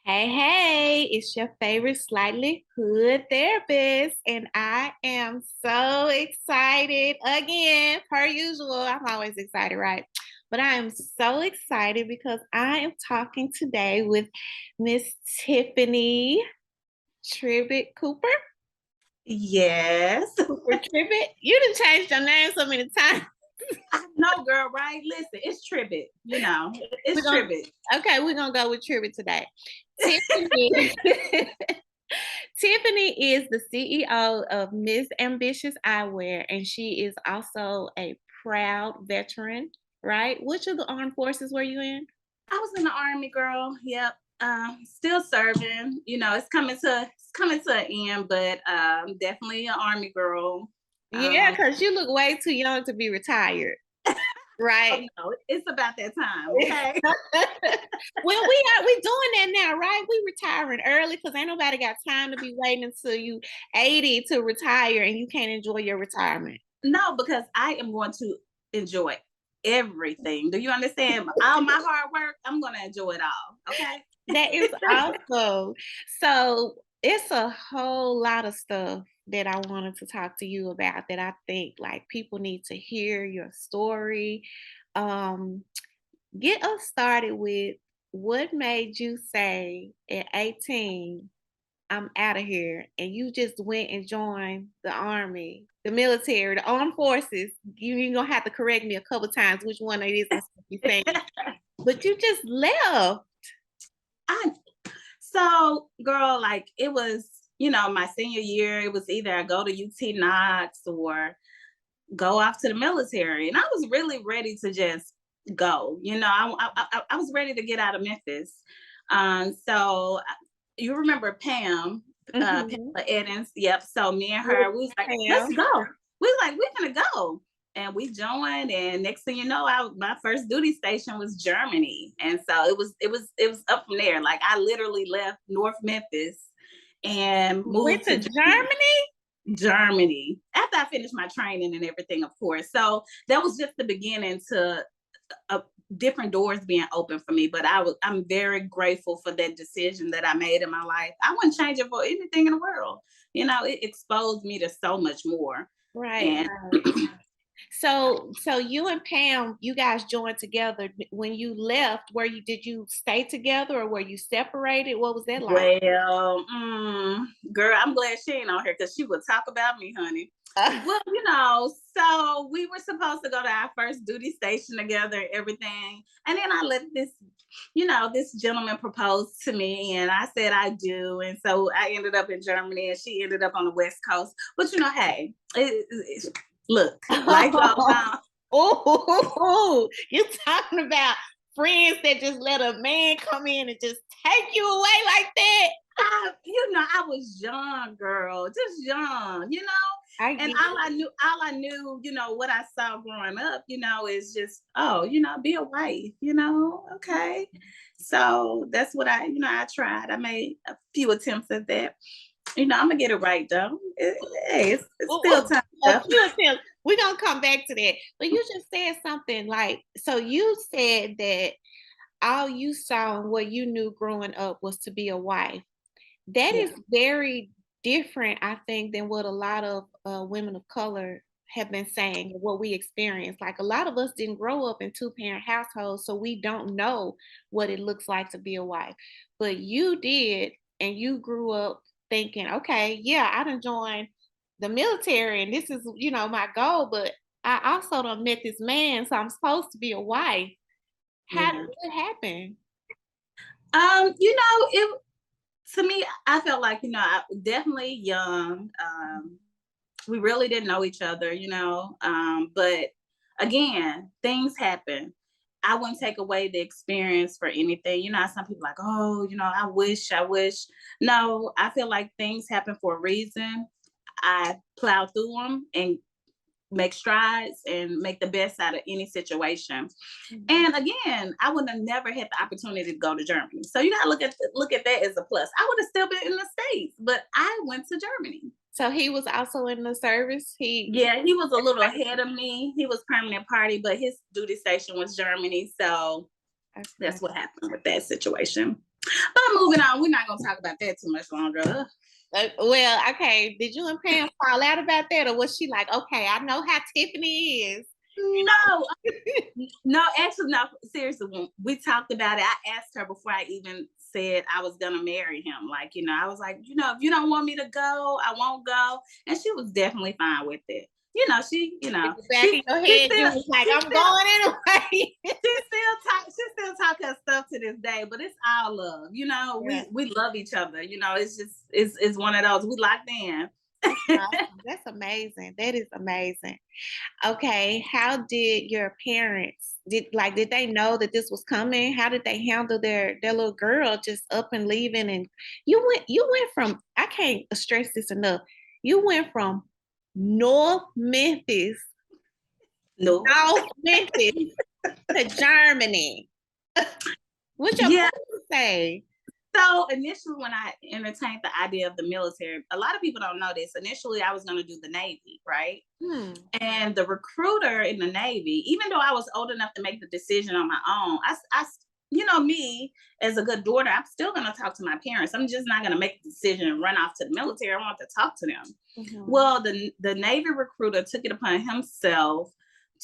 Hey, it's your favorite slightly hood therapist, and I am so excited again, per usual. I'm always excited, right? But I am so excited because I am talking today with Miss Tiffany Tribbitt Cooper. Yes. Cooper Tribbitt. You done changed your name so many times. I know, girl, right? Listen, it's Tribbitt. We're It's gonna Tribbitt. we're gonna go with Tribbitt today. Tiffany. Tiffany is the CEO of Miss Ambitious Eyewear, and she is also a proud veteran, right? Which of the armed forces were you in? I was in the army, girl. Yep. Still serving. It's coming to an end, but definitely an army girl. Yeah, Um, because you look way too young to be retired, oh right? no, it's about that time, okay? Well, we doing that now, right? We retiring early because ain't nobody got time to be waiting until you 80 to retire and you can't enjoy your retirement. No, because I am going to enjoy everything. Do you understand? All my hard work, I'm gonna enjoy it all. Okay. That is awesome. So it's a whole lot of stuff that I wanted to talk to you about that I think like people need to hear your story. Um, get us started with what made you say at 18, I'm out of here, and you just went and joined the army, the military, the armed forces. You're gonna have to correct me a couple times which one it is I'm supposed to be saying, but you just left. I So, girl, like it was, my senior year. It was either I go to UT Knox or go off to the military, and I was really ready to just go. I was ready to get out of Memphis. So you remember Pam, Mhm. Pamela Eddins? Yep. So me and Yes, her, we was like, let's ma'am. go. We was like, we're gonna go. And we joined, and next thing you know, my first duty station was Germany, and so it was up from there. Like I literally left North Memphis and Went moved to to Germany. Germany? Germany after I finished my training and everything, of course. So that was just the beginning to different doors being open for me. But I'm very grateful for that decision that I made in my life. I wouldn't change it for anything in the world. It exposed me to so much more. Right, And right. So you and Pam, you guys joined together. When you left, did you stay together or were you separated? What was that like? well, girl, I'm glad she ain't on here because she would talk about me, honey. Well, so we were supposed to go to our first duty station together and everything. And then I let this gentleman propose to me and I said I do. And so I ended up in Germany and she ended up on the West Coast. But hey, look, life goes on. Oh, you talking about friends that just let a man come in and just take you away like that? I was young, girl, just young. I And get all I knew, what I saw growing up, is just, oh, be a wife, okay. So that's what I tried. I made a few attempts at that. I'm gonna get it right though. Hey, it's still time a left. few attempts. We're gonna come back to that. But you just said something like, so you said that all you saw and what you knew growing up was to be a wife. That is Yeah. very different, I think, than what a lot of women of color have been saying, what we experienced. Like a lot of us didn't grow up in two-parent households, so we don't know what it looks like to be a wife. But you did, and you grew up thinking, okay, yeah, I done joined the military, and this is, my goal, but I also done met this man, so I'm supposed to be a wife. How did Yeah. it happen? It to me, I felt like, I definitely young. We really didn't know each other. But again, things happen. I wouldn't take away the experience for anything. Some people like, oh, I wish. No, I feel like things happen for a reason. I plow through them and make strides and make the best out of any situation. Mhm. And again, I would have never had the opportunity to go to Germany. So you gotta look at that as a plus. I would have still been in the States, but I went to Germany. So he was also in the service. He Yeah, he was a little ahead of me. He was permanent party, but his duty station was Germany. So okay. that's what happened with that situation. But moving on, we're not gonna talk about that too much longer. Well, okay. Did you and Pam fall out about that, or was she like, okay, I know how Tiffany is? No, no, actually, no. Seriously, when we talked about it, I asked her before I even said I was gonna marry him. Like, I was like, if you don't want me to go, I won't go. And she was definitely fine with it. In the back of your she head, you still, was like, she I'm still, going anyway. she still talk her stuff to this day. But it's all love. Yeah, We love each other. It's just it's one of those we locked in. that's awesome. That's amazing. That is amazing. Okay, how did your parents did they know that this was coming? How did they handle their little girl just up and leaving? And you went from, I can't stress this enough. You went from North Memphis, No. South Memphis to Germany. What your Yeah. parents say? So initially, when I entertained the idea of the military, a lot of people don't know this. Initially, I was going to do the Navy, right? Hmm. And the recruiter in the Navy, even though I was old enough to make the decision on my own, me as a good daughter, I'm still going to talk to my parents. I'm just not going to make a decision and run off to the military. I want to talk to them. Mhm. Well, the Navy recruiter took it upon himself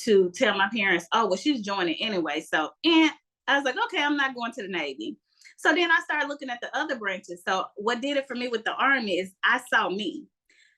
to tell my parents, oh, well, she's joining anyway. So, and I was like, okay, I'm not going to the Navy. So then I started looking at the other branches. So what did it for me with the Army is I saw me.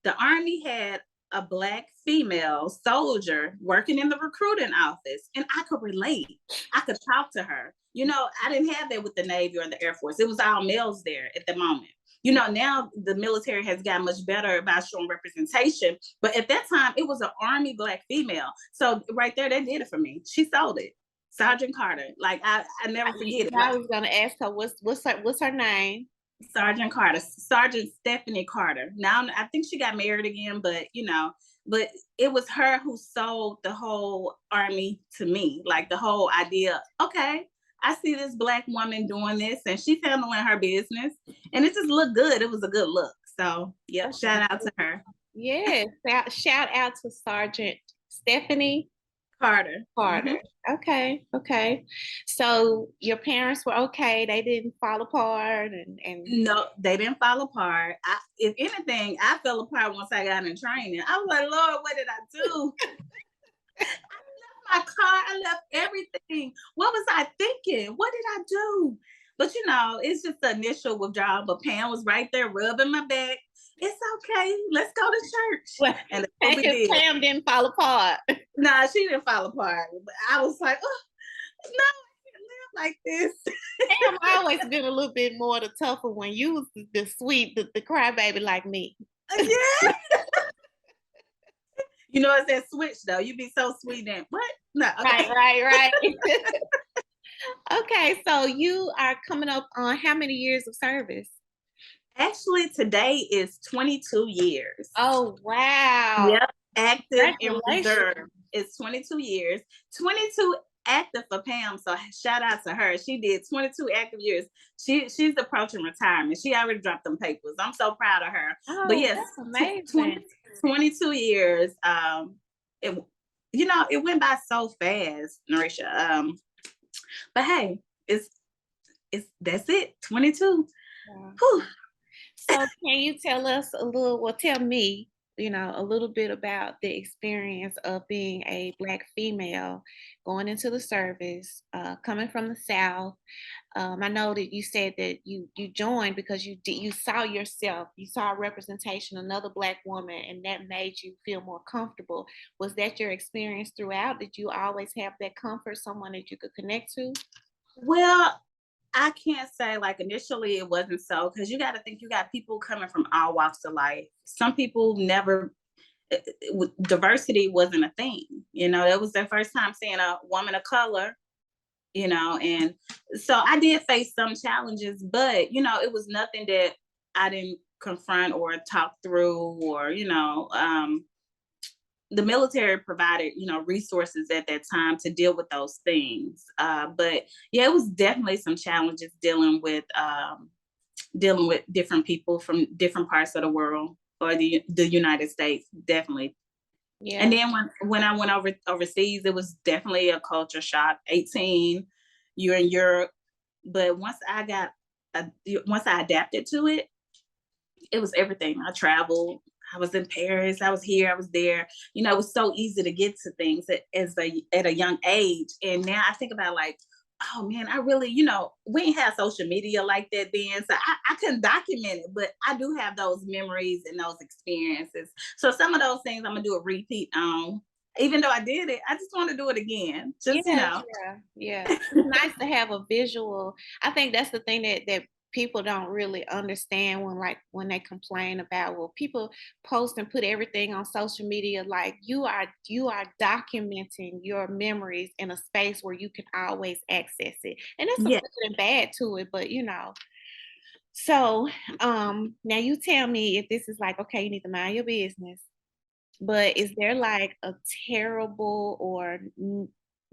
The Army had a Black female soldier working in the recruiting office, and I could relate. I could talk to her. I didn't have that with the Navy or the Air Force. It was all males there at the moment. Now the military has gotten much better about showing representation, but at that time it was an Army Black female. So right there, that did it for me. She sold it. Sergeant Carter. Like I never forget it. I was gonna ask her what's her name? Sergeant Carter, Sergeant Stephanie Carter. Now I think she got married again, but it was her who sold the whole Army to me. Like the whole idea, okay, I see this Black woman doing this and she's handling her business and it just looked good. It was a good look. So yep, That's shout out to her. Yes. Shout out to Sergeant Stephanie Carter. Carter. Okay, okay. So your parents were okay. They didn't fall apart and No, they didn't fall apart. If anything, I fell apart once I got in training. I was like, Lord, what did I do? My car, I left everything. What was I thinking? What did I do? But it's just the initial withdrawal. But Pam was right there rubbing my back. It's okay. Let's go to church. well, And that's what we did. Pam didn't fall apart. Nah, she didn't fall apart. But I was like, oh, no, I can't live like this. Pam always been a little bit more the tougher one. You was the sweet, the crybaby like me. Yeah. It's that switch though. You be so sweet and what? No, okay. Right. Okay, so you are coming up on how many years of service? Actually, today is 22 years. Oh, wow. Yep, active and Congratulations. reserve. It's 22 years. 22 active for Pam. So shout out to her. She did 22 active years. She's approaching retirement. She already dropped them papers. I'm so proud of her. But Oh, yes, that's amazing. 22 years. It it went by so fast, Narisha. But hey, it's that's it. 22. Wow. Whew. So can you tell us tell me, a little bit about the experience of being a Black female going into the service, coming from the South. I know that you said that you joined because you saw yourself, you saw a representation, another Black woman, and that made you feel more comfortable. Was that your experience throughout? Did you always have that comfort, someone that you could connect to? Well, I can't say like initially it wasn't so because you got to think you got people coming from all walks of life. Some people never diversity wasn't a thing. It was their first time seeing a woman of color. And so I did face some challenges, but it was nothing that I didn't confront or talk through or the military provided resources at that time to deal with those things, but yeah, it was definitely some challenges dealing with different people from different parts of the world or the United States, definitely. Yeah. And then when I went overseas, it was definitely a culture shock. 18, you're in Europe, but once I got once I adapted to it, it was everything. I traveled. I was in Paris. I was here. I was there. It was so easy to get to things at a young age. And now I think about like, oh man, I really, we ain't have social media like that then. So I couldn't document it, but I do have those memories and those experiences. So some of those things I'm gonna do a repeat on. Even though I did it, I just want to do it again. Yeah, Just, yeah, yeah. It's nice to have a visual. I think that's the thing that people don't really understand when they complain about, well, people post and put everything on social media. Like you are documenting your memories in a space where you can always access it. And there's some yeah. good and bad to it, but so now you tell me if this is like, okay, you need to mind your business. But is there like a terrible or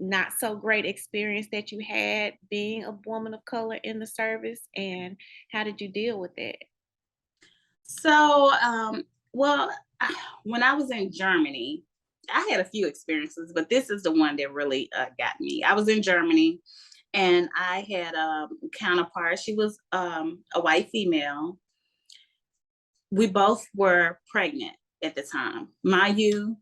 not so great experience that you had being a woman of color in the service? And how did you deal with it? So, well, when I was in Germany, I had a few experiences, but this is the one that really got me. I was in Germany and I had a counterpart. She was a white female. We both were pregnant at the time. Mind you,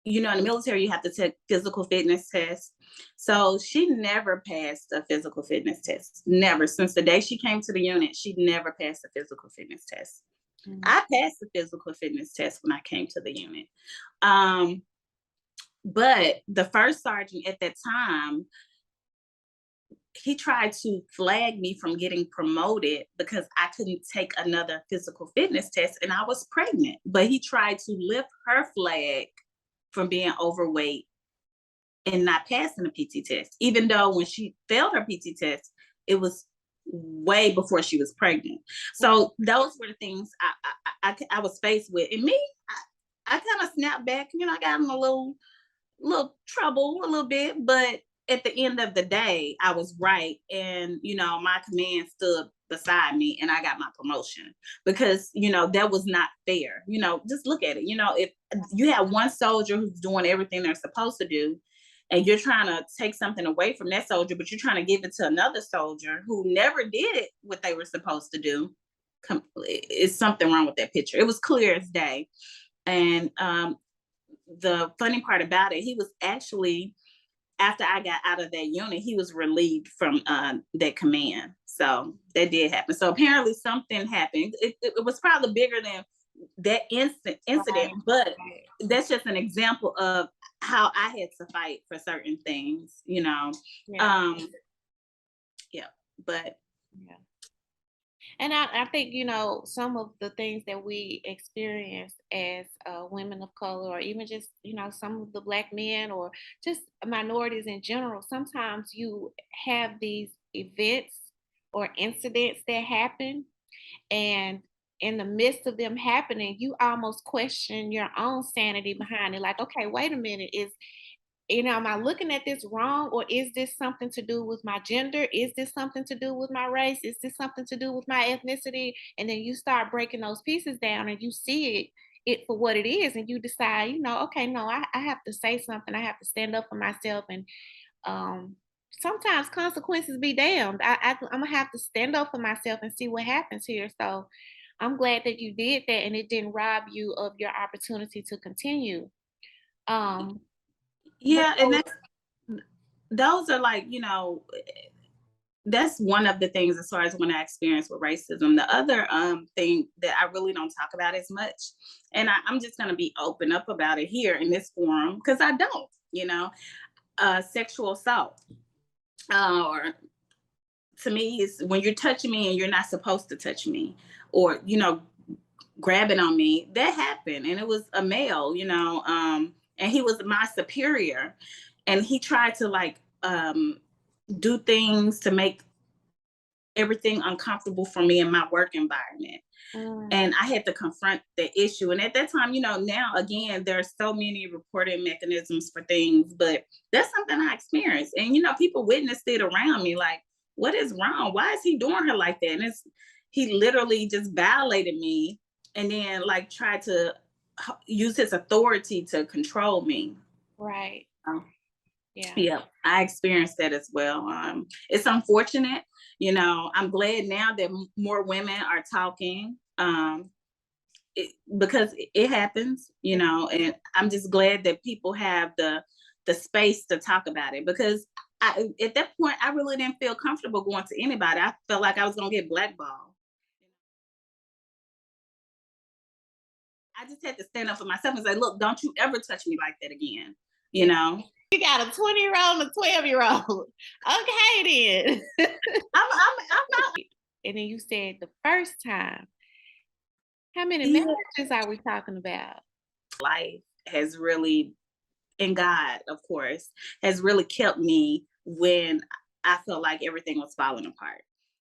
in the military, you have to take physical fitness tests. So she never passed a physical fitness test. Never. Since the day she came to the unit, she never passed a physical fitness test. Mm. I passed the physical fitness test when I came to the unit. Um, but the first sergeant at that time, he tried to flag me from getting promoted because I couldn't take another physical fitness test and I was pregnant. But he tried to lift her flag from being overweight and not passing the PT test, even though when she failed her PT test, it was way before she was pregnant. So those were the things I was faced with. And me, I kind of snapped back. I got in a little trouble a little bit, but at the end of the day, I was right. And, my command stood beside me and I got my promotion because, that was not fair. Just look at it. If you have one soldier who's doing everything they're supposed to do, and you're trying to take something away from that soldier, but you're trying to give it to another soldier who never did what they were supposed to do, it's something wrong with that picture. It was clear as day. And the funny part about it, he was actually, after I got out of that unit, he was relieved from that command. So that did happen. So apparently something happened. It was probably bigger than that incident, Right, but right. that's just an example of how I had to fight for certain things. Yeah, Um, yeah, but yeah. And I think, some of the things that we experience as women of color, or even just, some of the Black men or just minorities in general, sometimes you have these events or incidents that happen. And in the midst of them happening, you almost question your own sanity behind it. Like, okay, wait a minute, am I looking at this wrong, or is this something to do with my gender? Is this something to do with my race? Is this something to do with my ethnicity? And then you start breaking those pieces down and you see it for what it is, and you decide, okay, no, I have to say something. I have to stand up for myself. And um sometimes consequences be damned. I'm gonna have to stand up for myself and see what happens here. So I'm glad that you did that and it didn't rob you of your opportunity to continue. Um, but yeah, and those are like, that's one of the things as far as when I experienced with racism. The other thing that I really don't talk about as much, and I'm just going to be open up about it here in this forum because I don't, sexual assault, or to me is when you're touching me and you're not supposed to touch me, or grabbing on me. That happened, and it was a male, and he was my superior, and he tried to like do things to make everything uncomfortable for me in my work environment. mm, And I had to confront the issue. And at that time, now again, there's so many reporting mechanisms for things, but that's something I experienced. And people witnessed it around me, like, what is wrong? Why is he doing her like that? And he literally just violated me and then like tried to use his authority to control me. right. Oh. Yeah. Yeah, I experienced that as well. It's unfortunate, I'm glad now that more women are talking, because it happens, and I'm just glad that people have the space to talk about it, because at that point I really didn't feel comfortable going to anybody. I felt like I was gonna get blackballed. I just had to stand up for myself and say, look, don't you ever touch me like that again. You know, You got a 20-year-old and a 12-year-old. Okay then. I'm not. And then you said the first time. How many Yeah, marriages are we talking about? life has really, and God, of course, has really kept me when I felt like everything was falling apart.